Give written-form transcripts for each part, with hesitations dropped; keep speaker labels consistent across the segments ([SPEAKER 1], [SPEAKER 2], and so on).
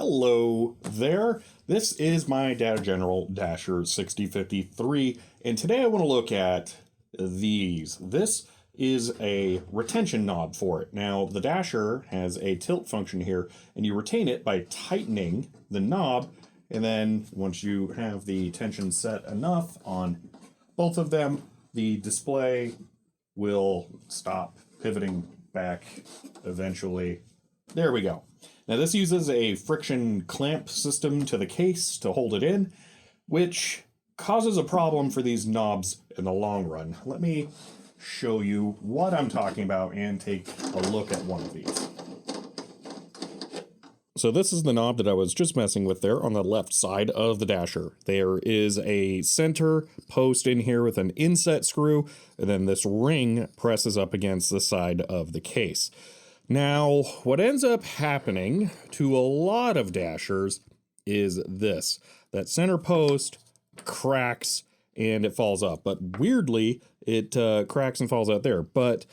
[SPEAKER 1] Hello there. This is my Data General Dasher 6053, and today I want to look at these. This is a retention knob for it. Now, the Dasher has a tilt function here, and you retain it by tightening the knob, and then once you have the tension set enough on both of them, the display will stop pivoting back eventually. There we go. Now this uses a friction clamp system to the case to hold it in, which causes a problem for these knobs in the long run. Let me show you what I'm talking about and take a look at one of these. So this is the knob that I was just messing with there on the left side of the Dasher. There is a center post in here with an inset screw, and then this ring presses up against the side of the case. Now, what ends up happening to a lot of Dashers is this. That center post cracks and it falls up. But weirdly, it cracks and falls out there. But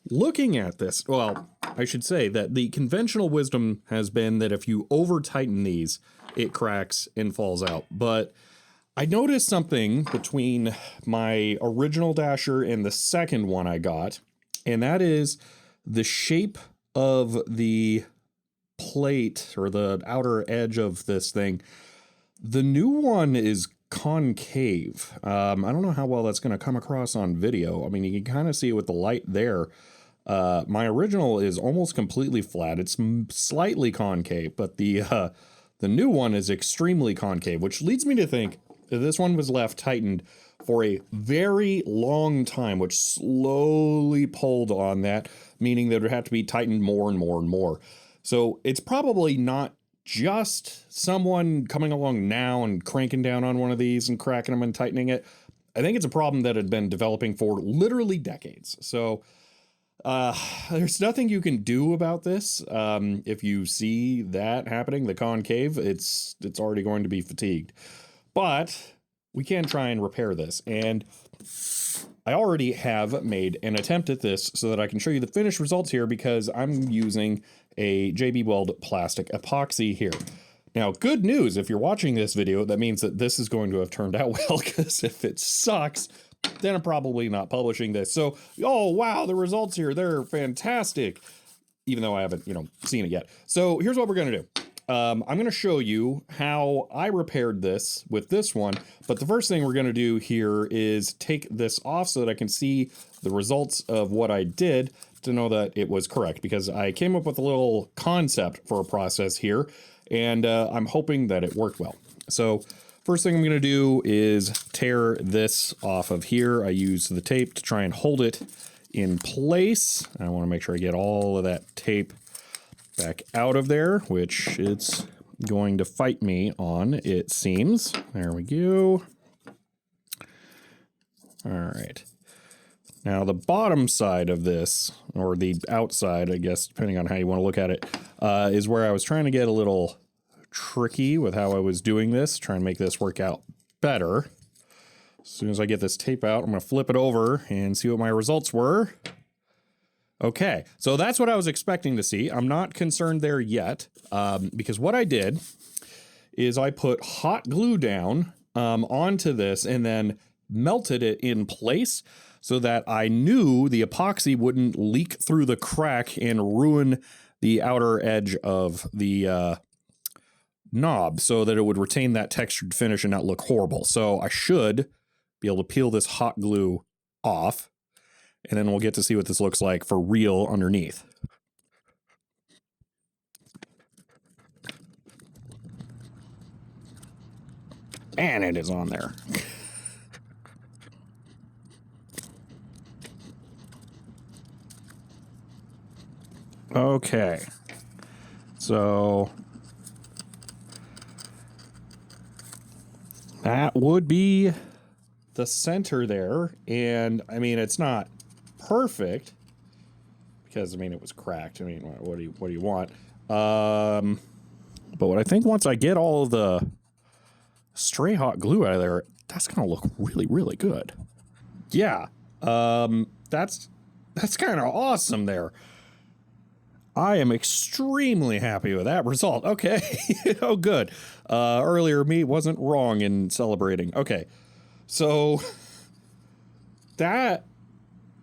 [SPEAKER 1] looking at this, well, I should say that the conventional wisdom has been that if you over-tighten these, it cracks and falls out. But I noticed something between my original Dasher and the second one I got, and that is the shape of the plate or the outer edge of this thing. The new one is concave. I don't know how well that's going to come across on video. I mean, you can kind of see it with the light there. My original is almost completely flat. It's slightly concave, but the new one is extremely concave, which leads me to think that this one was left tightened for a very long time, which slowly pulled on that, meaning that it would have to be tightened more and more and more. So it's probably not just someone coming along now and cranking down on one of these and cracking them and tightening it. I think it's a problem that had been developing for literally decades. So there's nothing you can do about this. If you see that happening, the concave, it's already going to be fatigued. But we can try and repair this, and I already have made an attempt at this so that I can show you the finished results here because I'm using a JB Weld plastic epoxy here. Now, good news, if you're watching this video, that means that this is going to have turned out well, because if it sucks, then I'm probably not publishing this. So, oh wow, the results here, they're fantastic, even though I haven't, seen it yet. So here's what we're gonna do. I'm going to show you how I repaired this with this one, but the first thing we're going to do here is take this off so that I can see the results of what I did to know that it was correct, because I came up with a little concept for a process here, and I'm hoping that it worked well. So first thing I'm going to do is tear this off of here. I use the tape to try and hold it in place. I want to make sure I get all of that tape back out of there, which it's going to fight me on, it seems. There we go. All right. Now the bottom side of this, or the outside, I guess, depending on how you want to look at it, is where I was trying to get a little tricky with how I was doing this, trying to make this work out better. As soon as I get this tape out, I'm going to flip it over and see what my results were. Okay, so that's what I was expecting to see. I'm not concerned there yet, because what I did is I put hot glue down onto this and then melted it in place so that I knew the epoxy wouldn't leak through the crack and ruin the outer edge of the knob, so that it would retain that textured finish and not look horrible. So I should be able to peel this hot glue off, and then we'll get to see what this looks like for real underneath. And it is on there. Okay. So that would be the center there. And I mean, it's not perfect because, I mean, it was cracked. I mean, what do you want? But what I think, once I get all of the stray hot glue out of there, that's gonna look really, really good. Yeah, that's kind of awesome there. I am extremely happy with that result. Okay. Oh, good. Earlier, me wasn't wrong in celebrating. Okay. So that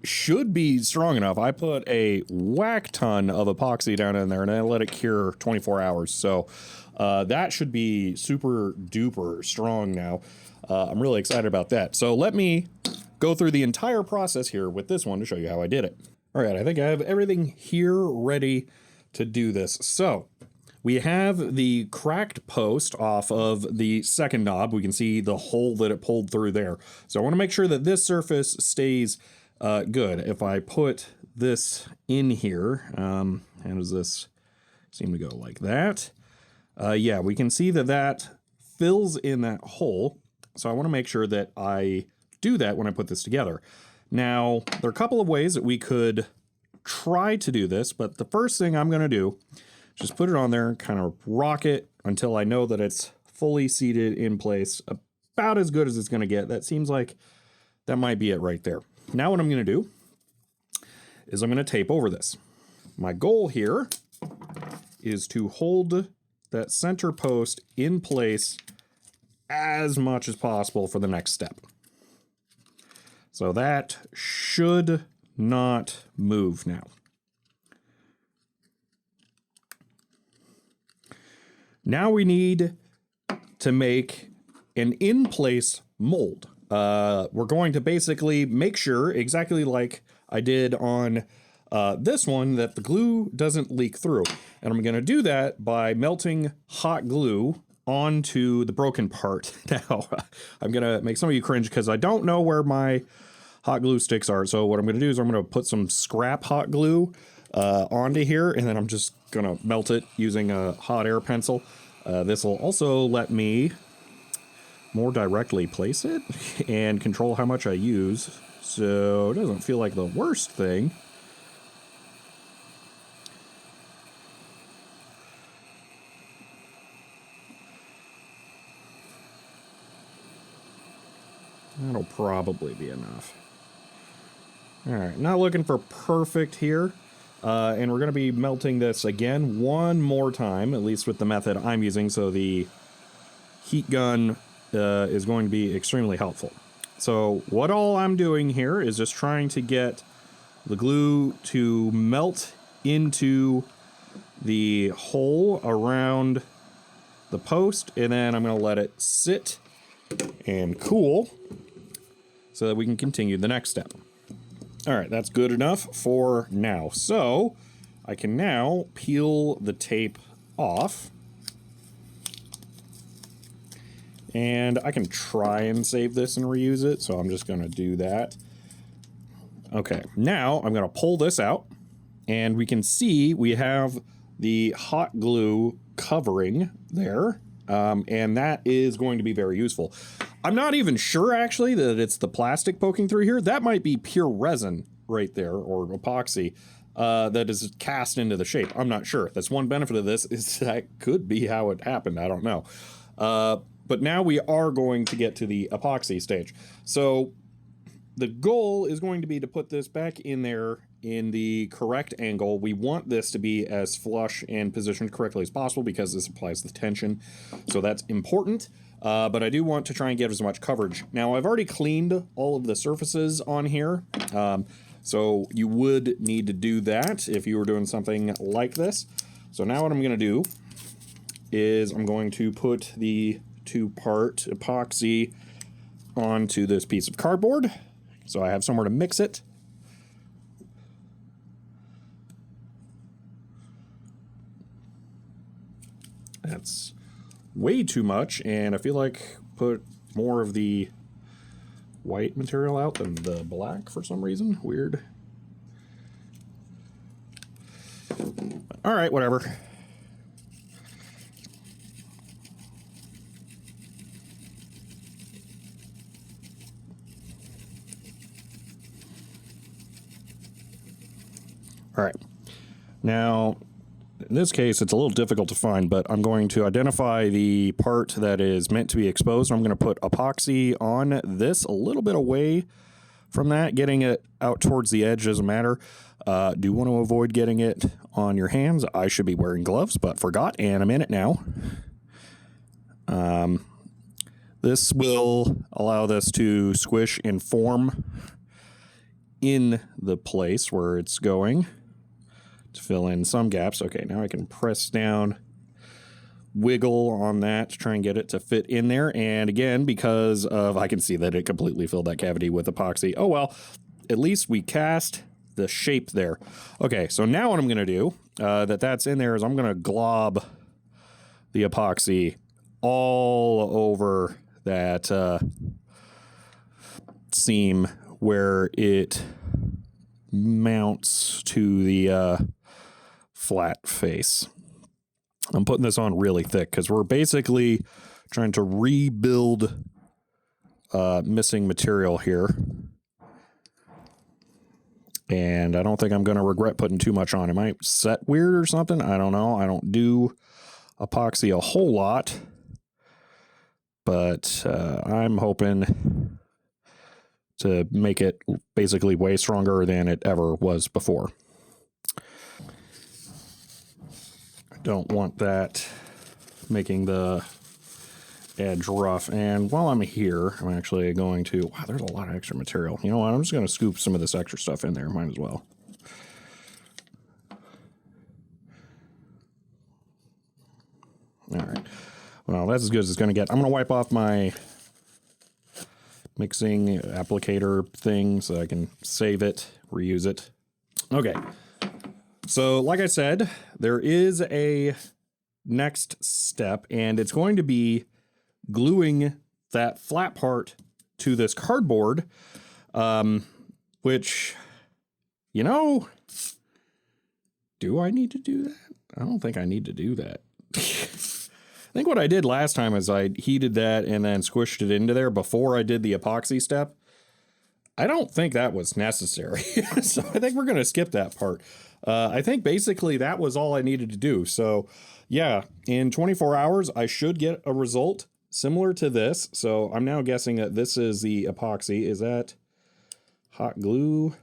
[SPEAKER 1] should be strong enough. I put a whack ton of epoxy down in there and I let it cure 24 hours. So that should be super duper strong now. I'm really excited about that. So let me go through the entire process here with this one to show you how I did it. All right, I think I have everything here ready to do this. So we have the cracked post off of the second knob. We can see the hole that it pulled through there. So I want to make sure that this surface stays good. If I put this in here, how does this seem to go? Like that? Yeah, we can see that that fills in that hole. So I want to make sure that I do that when I put this together. Now, there are a couple of ways that we could try to do this, but the first thing I'm going to do is just put it on there, kind of rock it until I know that it's fully seated in place, about as good as it's going to get. That seems like that might be it right there. Now what I'm going to do is I'm going to tape over this. My goal here is to hold that center post in place as much as possible for the next step. So that should not move now. Now we need to make an in-place mold. We're going to basically make sure, exactly like I did on this one, that the glue doesn't leak through. And I'm going to do that by melting hot glue onto the broken part. Now, I'm going to make some of you cringe because I don't know where my hot glue sticks are. So what I'm going to do is I'm going to put some scrap hot glue onto here, and then I'm just going to melt it using a hot air pencil. This will also let me more directly place it and control how much I use, so it doesn't feel like the worst thing. That'll probably be enough. All right, not looking for perfect here. And we're going to be melting this again one more time, at least with the method I'm using, so the heat gun is going to be extremely helpful. So what all I'm doing here is just trying to get the glue to melt into the hole around the post, and then I'm going to let it sit and cool so that we can continue the next step. All right, that's good enough for now. So I can now peel the tape off. And I can try and save this and reuse it, so I'm just going to do that. Okay, now I'm going to pull this out, and we can see we have the hot glue covering there, and that is going to be very useful. I'm not even sure, actually, that it's the plastic poking through here. That might be pure resin right there, or epoxy, that is cast into the shape. I'm not sure. That's one benefit of this, is that could be how it happened. I don't know. But now we are going to get to the epoxy stage. So the goal is going to be to put this back in there in the correct angle. We want this to be as flush and positioned correctly as possible because this applies the tension. So that's important. But I do want to try and get as much coverage. Now, I've already cleaned all of the surfaces on here. So you would need to do that if you were doing something like this. So now what I'm going to do is I'm going to put the two-part epoxy onto this piece of cardboard, so I have somewhere to mix it. That's way too much, and I feel like put more of the white material out than the black for some reason. Weird. All right, whatever. All right, now in this case it's a little difficult to find, but I'm going to identify the part that is meant to be exposed. I'm going to put epoxy on this a little bit away from that. Getting it out towards the edge doesn't matter. Do want to avoid getting it on your hands. I should be wearing gloves, but forgot, and I'm in it now. This will allow this to squish and form in the place where it's going to fill in some gaps. Okay, now I can press down, wiggle on that to try and get it to fit in there. And again, because of, I can see that it completely filled that cavity with epoxy. Oh well, at least we cast the shape there. Okay, so now what I'm going to do, that's in there, is I'm going to glob the epoxy all over that seam where it mounts to the flat face. I'm putting this on really thick because we're basically trying to rebuild missing material here. And I don't think I'm going to regret putting too much on. It might set weird or something. I don't know. I don't do epoxy a whole lot. But I'm hoping to make it basically way stronger than it ever was before. I don't want that making the edge rough. And while I'm here, I'm actually going to... Wow, there's a lot of extra material. You know what? I'm just going to scoop some of this extra stuff in there. Might as well. All right. Well, that's as good as it's going to get. I'm going to wipe off my mixing applicator thing so I can save it, reuse it. Okay. So, like I said, there is a next step, and it's going to be gluing that flat part to this cardboard, which, you know, do I need to do that? I don't think I need to do that. I think what I did last time is I heated that and then squished it into there before I did the epoxy step. I don't think that was necessary. So I think we're going to skip that part. I think basically that was all I needed to do. So yeah, in 24 hours, I should get a result similar to this. So I'm now guessing that this is the epoxy. Is that hot glue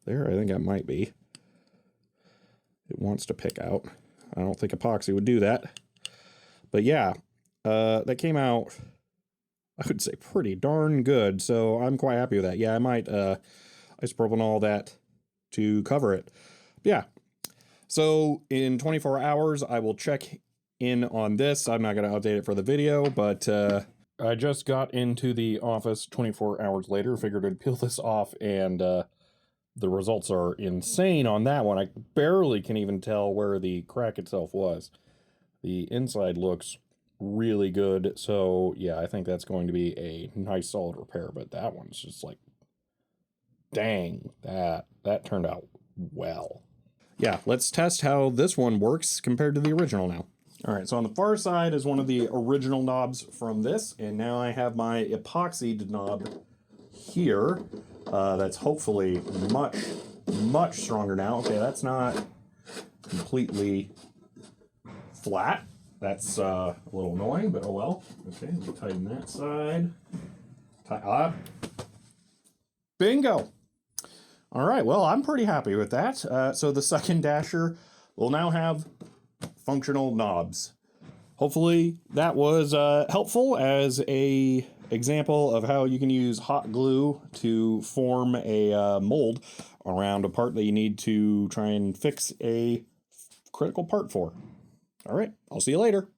[SPEAKER 1] there? I think that might be. It wants to pick out. I don't think epoxy would do that. But yeah, that came out, I would say, pretty darn good. So I'm quite happy with that. Yeah, I might isopropanol that to cover it. Yeah. So in 24 hours, I will check in on this. I'm not going to update it for the video, but I just got into the office 24 hours later, figured I'd peel this off, and the results are insane on that one. I barely can even tell where the crack itself was. The inside looks really good. So yeah, I think that's going to be a nice solid repair, but that one's just like, dang, that turned out well. Yeah, let's test how this one works compared to the original now. All right, so on the far side is one of the original knobs from this, and now I have my epoxy knob here. That's hopefully much stronger now. Okay, that's not completely flat. That's a little annoying, but oh well. Okay, let me tighten that side. Bingo! All right, well, I'm pretty happy with that. So the second dasher will now have functional knobs. Hopefully that was helpful as a example of how you can use hot glue to form a mold around a part that you need to try and fix a critical part for. All right, I'll see you later.